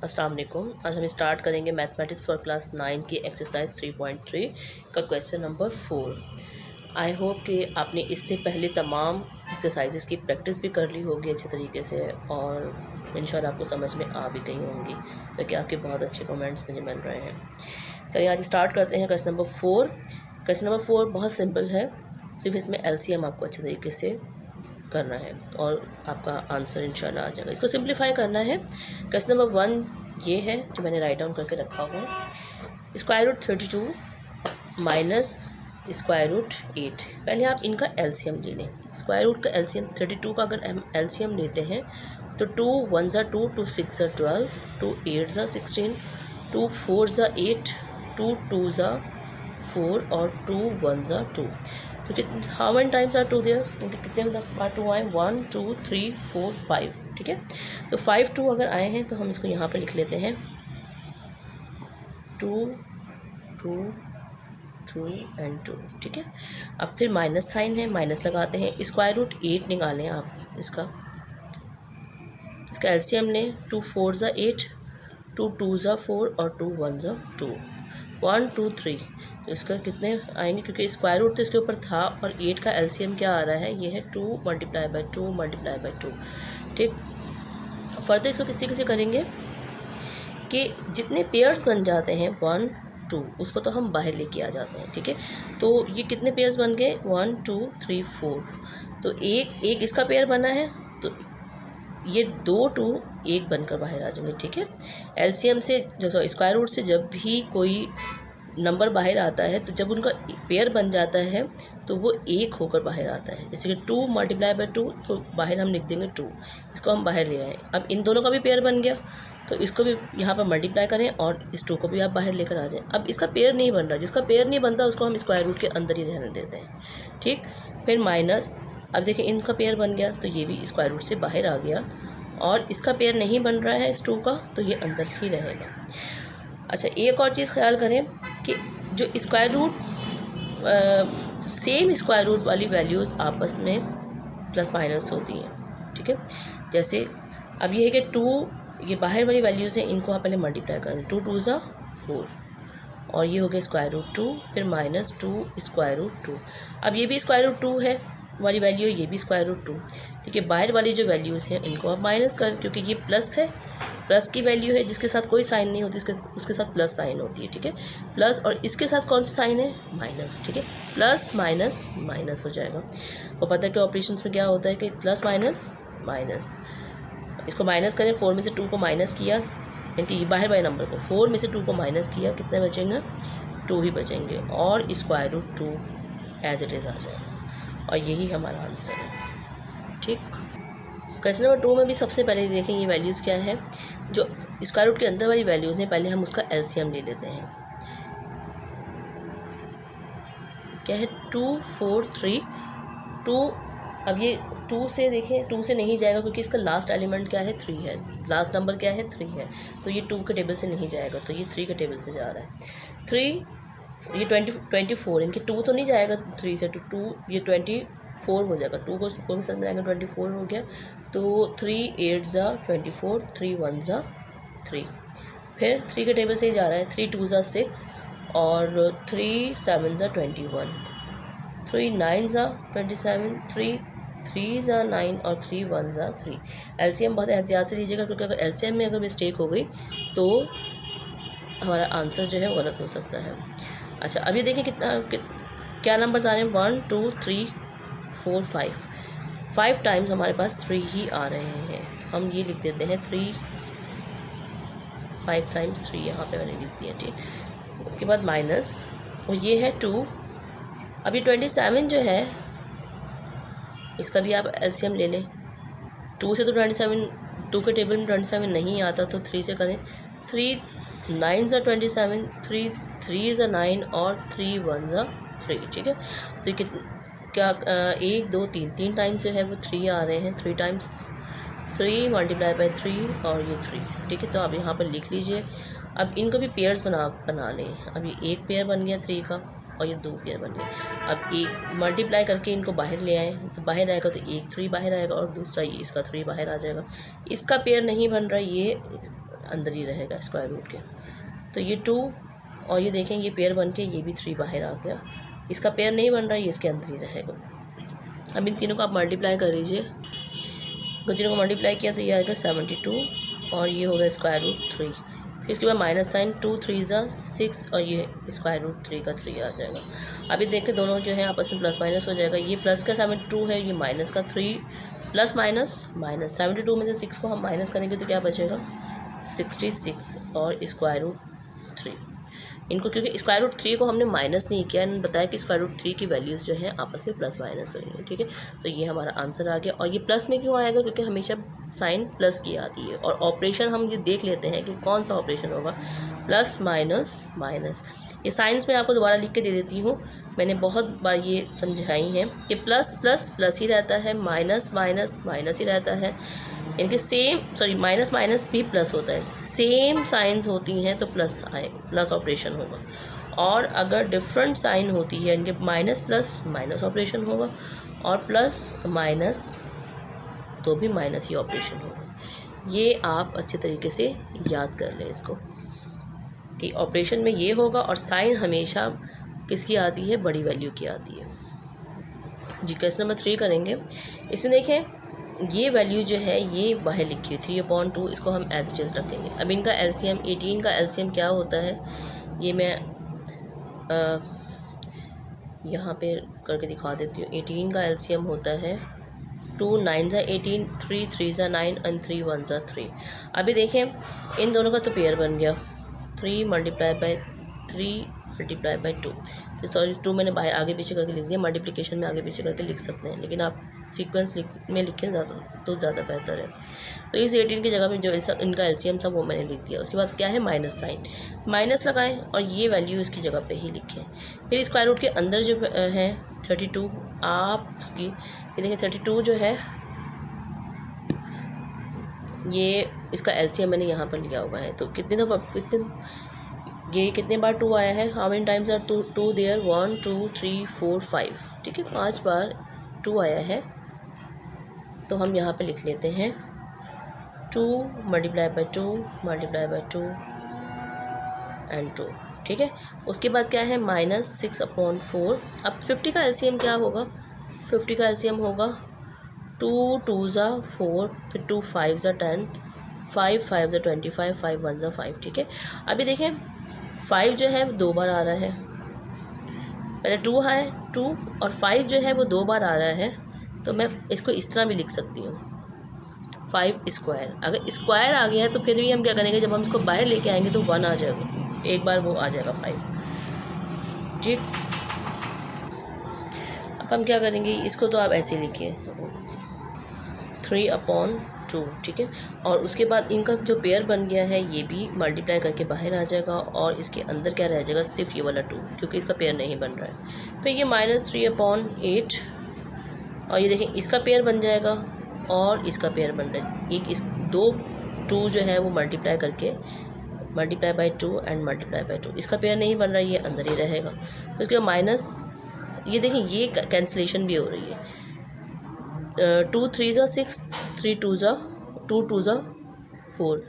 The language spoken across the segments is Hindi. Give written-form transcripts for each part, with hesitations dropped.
अस्सलाम वालेकुम। आज हम स्टार्ट करेंगे मैथमेटिक्स फॉर क्लास 9 की एक्सरसाइज 3.3 का क्वेश्चन नंबर 4। आई होप कि आपने इससे पहले तमाम एक्सरसाइजेस की प्रैक्टिस भी कर ली होगी अच्छे तरीके से और इंशाल्लाह आपको समझ में आ भी गई होंगी क्योंकि आपके बहुत अच्छे कमेंट्स मुझे मिल रहे हैं। चलिए आज स्टार्ट करते हैं क्वेश्चन नंबर 4। क्वेश्चन नंबर 4 बहुत सिंपल है, सिर्फ इसमें एलसीएम आपको अच्छे तरीके से करना है और आपका आंसर इंशाल्लाह आ जाएगा। इसको सिंप्लीफाई करना है। क्वेश्चन नंबर 1 ये है जो मैंने राइट डाउन करके रखा हुआ है। Square root 32 minus square root 8। पहले आप इनका एलसीएम ले लें। स्क्वायर रूट का एलसीएम 32 का अगर हम एलसीएम लेते हैं तो 2 1 ज़ा 2, 2 6 ज़ा 12, 2 8 ज़ा 16, 2 4 ज़ा 8, 2 2 ज़ा 4 और 2 1 ज़ा 2। क्योंकि how many times are 2 there, कितने बार 2 आए, 1 2 3 4 5। ठीक है, तो 5 2 अगर आए हैं तो हम इसको यहाँ पर लिख लेते हैं 2 2 2 एंड 2। ठीक है, अब फिर माइनस साइन है, माइनस लगाते हैं। स्क्वायर रूट 8 निकालें आप इसका एलसीएम लें। 2 4 ज़ा 8, 2 2 ज़ा 4 और 2 1 ज़ा 2, 1 2 3। तो इसका कितने आएंगे, क्योंकि स्क्वायर रूट तो इसके ऊपर था और 8 का एलसीएम क्या आ रहा है, ये है 2 मल्टीप्लाई बाई 2 मल्टीप्लाई बाई 2। ठीक, फर्दर इसको किस तरीके से करेंगे कि जितने पेयर्स बन जाते हैं 1 2 उसको तो हम बाहर लेके आ जाते हैं। ठीक है, तो ये कितने पेयर्स बन गए, 1 2 3 4। तो एक इसका पेयर बना है तो ये 2 2 1 बनकर बाहर आ जाएंगे। ठीक है, एलसीएम से जो स्क्वायर रूट से जब भी कोई नंबर बाहर आता है तो जब उनका पेयर बन जाता है तो वो 1 होकर बाहर आता है। जैसे कि 2 मल्टीप्लाई बाई 2 तो बाहर हम लिख देंगे 2, इसको हम बाहर ले आए। अब इन दोनों का भी पेयर बन गया तो इसको भी यहाँ पर मल्टीप्लाई करें और इस 2 को भी आप बाहर लेकर आ जाएं। अब इसका पेयर नहीं बन रहा, जिसका पेयर नहीं बनता उसको हम स्क्वायर रूट के अंदर ही रहने देते हैं। ठीक, फिर माइनस, अब देखिए इनका पेयर बन गया तो ये भी स्क्वायर रूट से बाहर आ गया और इसका पेयर नहीं बन रहा है इस 2 का तो ये अंदर ही रहेगा। अच्छा, एक और चीज़ ख्याल करें कि जो square root same square root वाली वैल्यूज़ आपस में प्लस माइनस होती हैं। ठीक है, जैसे अब ये है कि 2 ये बाहर वाली वैल्यूज़ हैं, इनको आप पहले मल्टीप्लाई करें। 2 2 ज़ा 4 और ये हो गया स्क्वायर रूट 2, फिर माइनस 2 स्क्वायर रूट 2। अब ये भी स्क्वायर रूट 2 है वाली वैल्यू है, ये भी स्क्वायर रूट 2। ठीक है, बाहर वाली जो वैल्यूज़ हैं इनको आप माइनस करें क्योंकि ये प्लस है, प्लस की वैल्यू है जिसके साथ कोई साइन नहीं होती, उसके साथ प्लस साइन होती है। ठीक है, प्लस और इसके साथ कौन सा साइन है, माइनस। ठीक है, प्लस माइनस माइनस हो जाएगा। और पता है कि ऑपरेशंस में क्या होता है कि प्लस माइनस माइनस, इसको माइनस करें, 4 में से 2 को माइनस किया, यानी बाहर वाले नंबर को 4 में से 2 को माइनस किया, कितने बचेंगे, 2 ही बचेंगे और square root 2 as it is आ जाएगा और यही हमारा आंसर है। ठीक, क्वेश्चन नंबर 2 में भी सबसे पहले देखें ये वैल्यूज़ क्या है। जो स्क्वायर रूट के अंदर वाली वैल्यूज़ हैं पहले हम उसका एलसीएम ले लेते हैं। क्या है, 2 4 3 2। अब ये 2 से देखें, 2 से नहीं जाएगा क्योंकि इसका लास्ट एलिमेंट क्या है, 3 है, लास्ट नंबर क्या है, 3 है, तो ये 2 के टेबल से नहीं जाएगा, तो ये 3 के टेबल से जा रहा है। 3 ये 24, इनके 2 तो नहीं जाएगा 3 से, तो 2 ये 24 हो जाएगा। 2 को 4 के साथ मिलाएंगे 24 हो गया, तो 3 8 ज़ा 24, 3 1 ज़ा 3। फिर 3 के टेबल से ही जा रहा है, 3 2 ज़ा 6 और 3 7 ज़ा 21, 3 9 ज़ा 27, 3 3 ज़ा 9 और 3 1 ज़ा 3। एलसीएम बहुत एहतियात से लीजिएगा क्योंकि अगर एलसीएम में अगर मिस्टेक हो गई तो हमारा आंसर जो है गलत हो सकता है। अच्छा, अभी देखिए क्या नंबर्स आ रहे हैं, 1 2 3 4 5 टाइम्स हमारे पास 3 ही आ रहे हैं, तो हम ये लिख देते हैं 3 5 टाइम्स 3 यहाँ पे मैंने लिख दिया। ठीक, उसके बाद माइनस और ये है 2। अभी 27 जो है इसका भी आप एलसीएम ले लें। 2 से तो 27, 2 के टेबल में 27 नहीं आता तो 3 से करें। 3 9 ज़ा 27, 3 3 ज़ा 9 और 3 1 ज़ा 3। ठीक है, तो क्या 1 2 3 टाइम्स जो है वो 3 आ रहे हैं। 3 टाइम्स 3 मल्टीप्लाई बाई 3 और ये 3। ठीक है, तो आप यहाँ पर लिख लीजिए। अब इनको भी पेयर्स बना लें। अब ये एक पेयर बन गया 3 का और ये 2 पेयर बन गए। अब एक मल्टीप्लाई करके इनको बाहर ले आएँ, तो बाहर आएगा तो एक 3 बाहर आएगा और दूसरा ये इसका 3 बाहर आ जाएगा। इसका पेयर नहीं बन रहा, ये अंदर ही रहेगा स्क्वायर रूट के। तो ये 2 और ये देखें ये पेयर बन के ये भी 3 बाहर आ गया, इसका पेयर नहीं बन रहा, ये इसके अंदर ही रहेगा। अब इन तीनों को आप मल्टीप्लाई कर लीजिए, इन तीनों को मल्टीप्लाई किया तो ये आएगा 72 और ये होगा स्क्वायर रूट 3। फिर इसके बाद माइनस साइन, 2 3 ज़ा 6 और ये स्क्वायर रूट 3 का 3 आ जाएगा। अभी देखें दोनों जो है आपस में प्लस माइनस हो जाएगा, ये प्लस का 72 है, ये माइनस का 3, प्लस माइनस माइनस 72 में से 6 को हम माइनस करेंगे तो क्या बचेगा 66 और स्क्वायर रूट 3। इनको क्योंकि स्क्वायर रूट 3 को हमने माइनस नहीं किया, इन्होंने बताया कि स्क्वायर रूट 3 की वैल्यूज़ जो है आपस में प्लस माइनस हो रही है, ठीक है। तो ये हमारा आंसर आ गया। और ये प्लस में क्यों आएगा, क्योंकि हमेशा साइन प्लस की आती है। और ऑपरेशन हम ये देख लेते हैं कि कौन सा ऑपरेशन होगा, प्लस माइनस माइनस। ये साइंस में आपको दोबारा लिख के दे देती हूँ, मैंने बहुत बार ये समझाई हैं कि प्लस प्लस प्लस ही रहता है, माइनस माइनस माइनस ही रहता है। इनके माइनस माइनस भी प्लस होता है, सेम साइंस होती हैं तो प्लस ऑपरेशन होगा। और अगर डिफरेंट साइन होती है इनके माइनस प्लस माइनस ऑपरेशन होगा, और प्लस माइनस तो भी माइनस ही ऑपरेशन होगा। ये आप अच्छे तरीके से याद कर लें इसको कि ऑपरेशन में ये होगा, और साइन हमेशा किसकी आती है, बड़ी वैल्यू की आती है जी। क्वेश्चन नंबर 3 करेंगे। इसमें देखें ये वैल्यू जो है ये बाहर लिखी हुई 3/2, इसको हम एज इट इज रखेंगे। अब इनका एलसीएम 18 का एलसीएम क्या होता है, ये मैं यहाँ पे करके दिखा देती हूँ। 18 का एलसीएम होता है 2 9 ज़ा 18, 3 3 ज़ा 9 एंड 3 1 ज़ा 3। अभी देखें इन दोनों का तो पेयर बन गया, 3 मल्टीप्लाई बाई 3 मल्टीप्लाई बाई 2। तो सॉरी 2 मैंने बाहर आगे पीछे करके लिख दिया, मल्टीप्लिकेशन में आगे पीछे करके लिख सकते हैं, लेकिन आप सीक्वेंस में लिखें ज़्यादा बेहतर है। तो इस 18 की जगह पे जो इनका एलसीएम था वो मैंने लिख दिया। उसके बाद क्या है, माइनस साइन, माइनस लगाएं और ये वैल्यू इसकी जगह पे ही लिखें। फिर स्क्वायर रूट के अंदर जो है 32, आप उसकी ये देखें 32 जो है ये इसका एलसीएम मैंने यहाँ पर लिया हुआ है। तो ये कितने बार 2 आया है, how many times are 2 there, 1 2 3 4 5, ठीक है, 5 बार 2 आया है। तो हम यहाँ पे लिख लेते हैं 2 multiply by 2 multiply by 2 and 2, ठीक है। उसके बाद क्या है -6/4। अब 50 का एलसीएम क्या होगा, 50 का एलसीएम होगा 2 2 ज़ा 4, फिर 2 5 ज़ा 10, 5 5 ज़ा 25, 5 1 ज़ा 5, ठीक है। अभी देखें 5 जो है 2 बार आ रहा है, पहले 2 है 2 और 5 जो है वो 2 बार आ रहा है। तो मैं इसको इस तरह भी लिख सकती हूँ 5 स्क्वायर। अगर स्क्वायर आ गया है तो फिर भी हम क्या करेंगे, जब हम इसको बाहर लेके आएंगे तो 1 आ जाएगा, एक बार वो आ जाएगा 5, ठीक। अब हम क्या करेंगे, इसको तो आप ऐसे लिखिए 3/2, ठीक है। और उसके बाद इनका जो पेयर बन गया है ये भी मल्टीप्लाई करके बाहर आ जाएगा, और इसके अंदर क्या रह जाएगा, सिर्फ ये वाला 2, क्योंकि इसका पेयर नहीं बन रहा है। फिर ये -3/8 और ये देखें इसका पेयर बन जाएगा और इसका पेयर बन रहा है। एक इस 2 जो है वो multiply by 2 and multiply by 2, इसका पेयर नहीं बन रहा है, ये अंदर ही रहेगा। तो उसके माइनस ये देखें ये कैंसिलेशन भी हो रही है, 2 3 ज़ा 6, 3 2 ज़ा 2 2 ज़ा 4,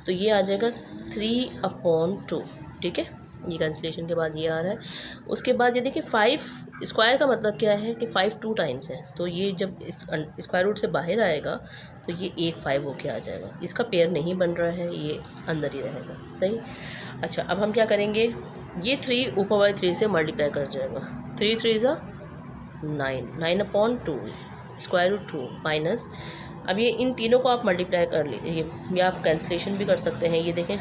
तो ये आ जाएगा 3/2, ठीक है। ये कैंसिलेशन के बाद ये आ रहा है। उसके बाद ये देखिए 5 स्क्वायर का मतलब क्या है कि 5 2 टाइम्स है, तो ये जब इस स्क्वायर रूट से बाहर आएगा तो ये 1 5 होके आ जाएगा। इसका पेयर नहीं बन रहा है, ये अंदर ही रहेगा, सही। अच्छा अब हम क्या करेंगे, ये 3 ऊपर वाले 3 से मल्टीप्लाई कर जाएगा, 3 3 ज़ा 9, 9/2 स्क्वायर रूट 2 माइनस। अब ये इन तीनों को आप मल्टीप्लाई कर लीजिए, या आप कैंसिलेशन भी कर सकते हैं। ये देखें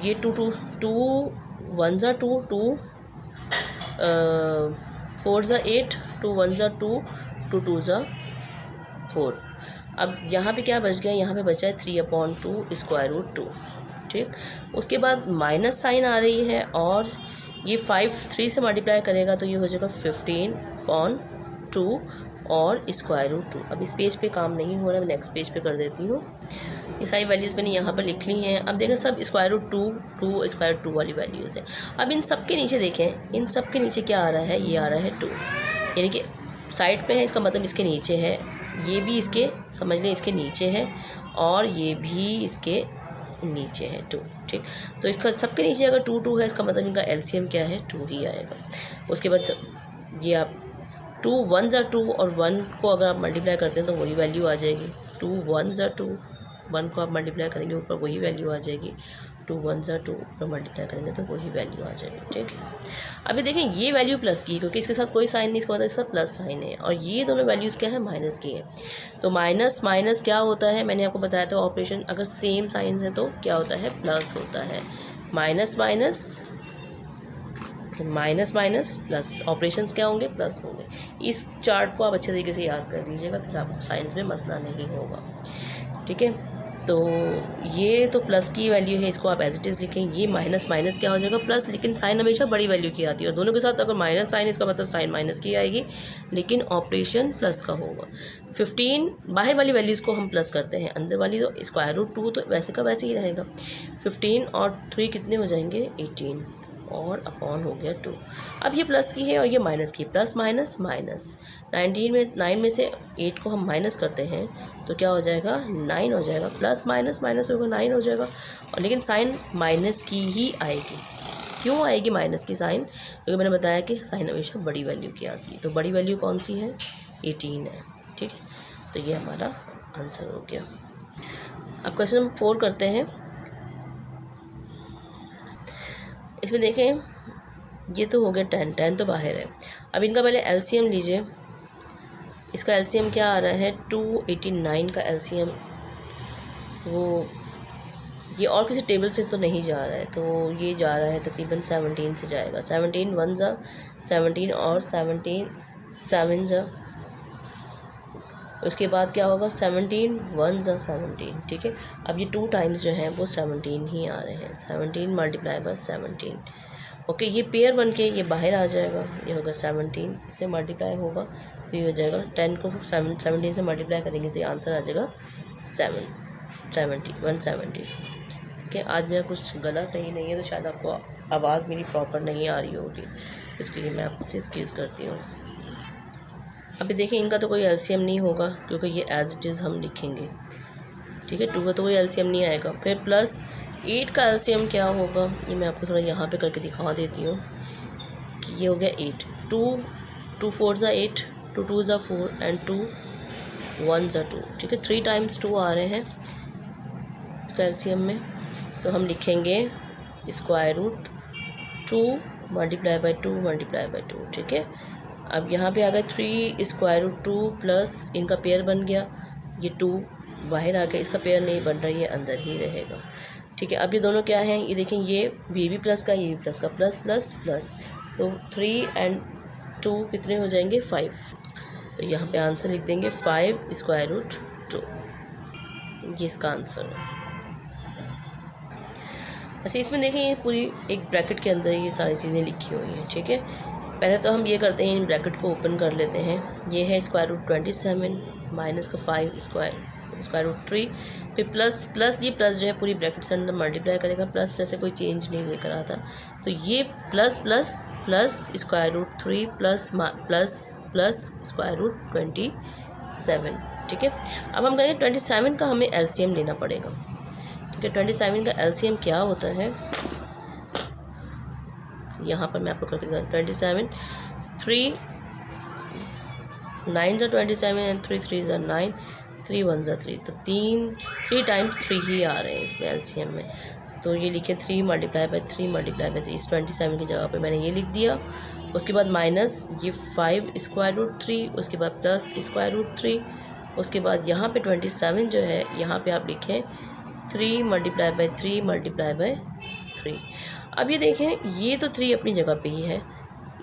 ये 2 1 ज़ा 2 2 4 ज़ा 8, 2 1 ज़ा 2 2 2 ज़ा 4। अब यहाँ पे क्या बच गया, यहाँ पे बचा है 3/2 स्क्वायर रूट 2, ठीक। उसके बाद माइनस साइन आ रही है, और ये 5 3 से मल्टीप्लाई करेगा तो ये हो जाएगा 15/2 और स्क्वायर रूट 2। अब इस पेज पे काम नहीं हो रहा, मैं नेक्स्ट पेज पे कर देती हूँ। ये सारी वैल्यूज़ मैंने यहाँ पर लिख ली हैं। अब देखें सब स्क्वायर रूट 2 स्क्वायर रूट 2 वाली वैल्यूज़ हैं। अब इन सब के नीचे देखें, इन सब के नीचे क्या आ रहा है, ये आ रहा है 2, यानी कि साइड पे है, इसका मतलब इसके नीचे है। ये भी इसके समझ लें इसके नीचे है, और ये भी इसके नीचे है 2, ठीक। तो इसका सबके नीचे अगर 2 2 है, इसका मतलब इनका एलसीएम क्या है, 2 ही आएगा। उसके बाद ये आप 2 1 ज़ा 2 और 1 को अगर आप मल्टीप्लाई करते हैं तो वही वैल्यू आ जाएगी। 2 1 ज़ा 2, 1 को आप मल्टीप्लाई करेंगे ऊपर वही वैल्यू आ जाएगी। 2 1 ज़ा 2 पर मल्टीप्लाई करेंगे तो वही वैल्यू आ जाएगी, ठीक है। अभी देखें ये वैल्यू प्लस की, क्योंकि इसके साथ कोई साइन नहीं, इसका मतलब इसका प्लस साइन है, और ये दोनों वैल्यूज़ क्या है, माइनस की है। तो माइनस माइनस क्या होता है, मैंने आपको बताया था ऑपरेशन अगर सेम साइंस है तो क्या होता है, प्लस होता है। Minus minus minus minus plus, operations क्या होंगे, प्लस होंगे। इस चार्ट को आप अच्छे तरीके से याद कर लीजिएगा, फिर आपको साइंस में मसला नहीं होगा, ठीक है। तो ये तो प्लस की वैल्यू है, इसको आप एज इट इज़ लिखें। ये माइनस माइनस क्या हो जाएगा, प्लस, लेकिन साइन हमेशा बड़ी वैल्यू की आती है, और दोनों के साथ अगर माइनस साइन, इसका मतलब साइन माइनस की आएगी, लेकिन ऑपरेशन प्लस का होगा। 15 बाहर वाली वैल्यूज़ को हम प्लस करते हैं, अंदर वाली तो स्क्वायर रूट 2 तो वैसे का वैसे ही रहेगा। 15 और 3 कितने हो जाएंगे, 18, और अपॉन हो गया 2। अब ये प्लस की है और ये माइनस की, प्लस माइनस माइनस। 9 में से 8 को हम माइनस करते हैं तो क्या हो जाएगा, 9 हो जाएगा। प्लस माइनस माइनस होगा, 9 हो जाएगा। और लेकिन साइन माइनस की ही आएगी। क्यों आएगी माइनस की साइन, क्योंकि मैंने बताया कि साइन हमेशा बड़ी वैल्यू की आती है। तो बड़ी वैल्यू कौन सी है, 18 है, ठीक है। तो ये हमारा आंसर हो गया। अब क्वेश्चन नंबर 4 करते हैं। इसमें देखें ये तो हो गया 10 तो बाहर है। अब इनका पहले एलसीएम लीजिए। इसका एलसीएम क्या आ रहा है, 289 का एलसीएम। वो ये और किसी टेबल से तो नहीं जा रहा है, तो ये जा रहा है तकरीबन 17 से जाएगा। 17 1 ज़ा 17 और 17 7 ज़ा, उसके बाद क्या होगा, 17 1 ज़ा 17, ठीक है। अब ये 2 टाइम्स जो हैं वो 17 ही आ रहे हैं, 17 मल्टीप्लाई बाय 17, ओके। ये पेयर बन के ये बाहर आ जाएगा, ये होगा 17, इससे मल्टीप्लाई होगा तो ये हो जाएगा 10 को 17 से मल्टीप्लाई करेंगे तो ये आंसर आ जाएगा 170, ठीक है। आज मेरा कुछ गला सही नहीं है तो शायद आपको आवाज़ मेरी प्रॉपर नहीं आ रही होगी, इसके लिए मैं आपसे एक्सक्यूज़ करती हूँ। अभी देखिए इनका तो कोई एलसीएम नहीं होगा, क्योंकि ये एज इट इज़ हम लिखेंगे, ठीक है। 2 का तो कोई एलसीएम नहीं आएगा। फिर प्लस 8 का एलसीएम क्या होगा, ये मैं आपको थोड़ा यहाँ पे करके दिखा देती हूँ कि ये हो गया 8। 2 4 ज़ा 8, 2 2 ज़ा 4 एंड 2 1 ज़ा 2, ठीक है। 3 टाइम्स 2 आ रहे हैं इसका एलसीएम में, तो हम लिखेंगे square root 2 multiply by 2 multiply by 2, ठीक है। अब यहाँ पे आ गया 3 स्क्वायर रूट 2 प्लस इनका पेयर बन गया, ये 2 बाहर आ गया, इसका पेयर नहीं बन रहा, ये अंदर ही रहेगा, ठीक है। अब ये दोनों क्या हैं, ये देखें, ये भी प्लस का, ये भी प्लस का, प्लस प्लस प्लस, तो 3 एंड 2 कितने हो जाएंगे, 5। तो यहाँ पे आंसर लिख देंगे 5 स्क्वायर रूट 2, ये इसका आंसर है। अच्छा, इसमें देखें ये पूरी एक ब्रैकेट के अंदर ये सारी चीज़ें लिखी हुई हैं, ठीक है। पहले तो हम ये करते हैं, इन ब्रैकेट को ओपन कर लेते हैं। ये है स्क्वायर रूट 27 माइनस का 5 स्क्वायर रूट 3, फिर प्लस प्लस, ये प्लस जो है पूरी ब्रैकेट से अंदर मल्टीप्लाई करेगा, प्लस जैसे कोई चेंज नहीं लेकर आता, तो ये plus plus plus square root 3 plus plus plus square root 27, ठीक है। अब हम कहेंगे 27 का हमें एलसीएम लेना पड़ेगा, ठीक है। 27 का एलसीएम क्या होता है, यहाँ पर मैं आपको करके दिखाऊँ। 27 3 9 ज़ा 27 एंड 3 3 ज़ा 9, 3 1 ज़ा 3, तो 3 टाइम्स 3 ही आ रहे हैं इसमें एलसीएम में। तो ये लिखे 3 मल्टीप्लाई बाई 3 मल्टीप्लाई बाई 3, इस 27 की जगह पे मैंने ये लिख दिया। उसके बाद माइनस ये 5 स्क्वायर रूट 3, उसके बाद प्लस स्क्वायर रूट 3, उसके बाद यहाँ पे 27 जो है यहाँ पे आप लिखें 3 मल्टीप्लाई बाई 3 मल्टीप्लाई बाई 3। अब ये देखें, ये तो 3 अपनी जगह पे ही है,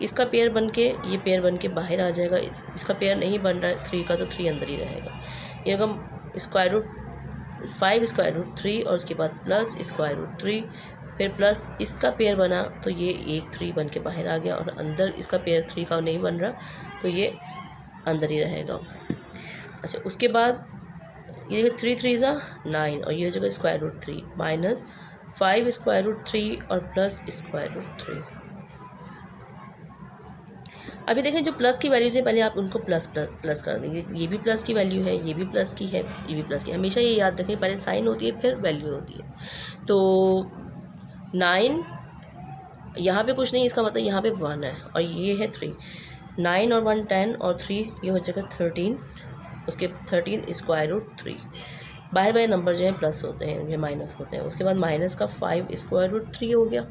इसका पेयर बन के ये पेयर बन के बाहर आ जाएगा, इसका पेयर नहीं बन रहा है 3 का, तो 3 अंदर ही रहेगा। ये अगर स्क्वायर रूट 5 स्क्वायर रूट 3 और उसके बाद प्लस स्क्वायर रूट 3, फिर प्लस इसका पेयर बना तो ये एक 3 बन के बाहर आ गया, और अंदर इसका पेयर 3 का नहीं बन रहा तो ये अंदर ही रहेगा। अच्छा, उसके बाद ये 3 3 ज़ा 9 और ये हो जाएगा square root 3 minus 5 square root 3 और प्लस स्क्वायर रूट 3। अभी देखें जो प्लस की वैल्यूज़ है पहले आप उनको प्लस प्लस प्लस कर देंगे, ये भी प्लस की वैल्यू है, ये भी प्लस की है, ये भी प्लस की। हमेशा ये याद रखें पहले साइन होती है फिर वैल्यू होती है। तो 9 यहाँ पे कुछ नहीं, इसका मतलब यहाँ पे 1 है और ये है 3। 9 और 1 10 और 3 ये हो जाएगा 13, उसके 13 स्क्वायर रूट 3। बाहर बाहर नंबर जो है प्लस होते हैं, ये माइनस होते हैं। उसके बाद माइनस का 5 स्क्वायर रूट 3 हो गया।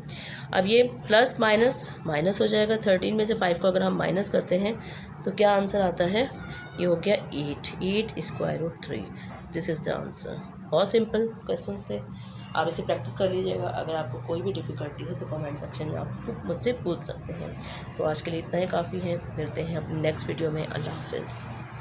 अब ये प्लस माइनस माइनस हो जाएगा। 13 में से 5 को अगर हम माइनस करते हैं तो क्या आंसर आता है, ये हो गया 8 square root 3। This is the answer. बहुत सिंपल क्वेश्चन थे, आप इसे प्रैक्टिस कर लीजिएगा। अगर आपको कोई भी डिफ़िकल्टी हो तो कमेंट सेक्शन में आप मुझसे पूछ सकते हैं। तो आज के लिए इतना ही काफ़ी है, मिलते हैं अपनी नेक्स्ट वीडियो में। अल्लाह हाफिज़।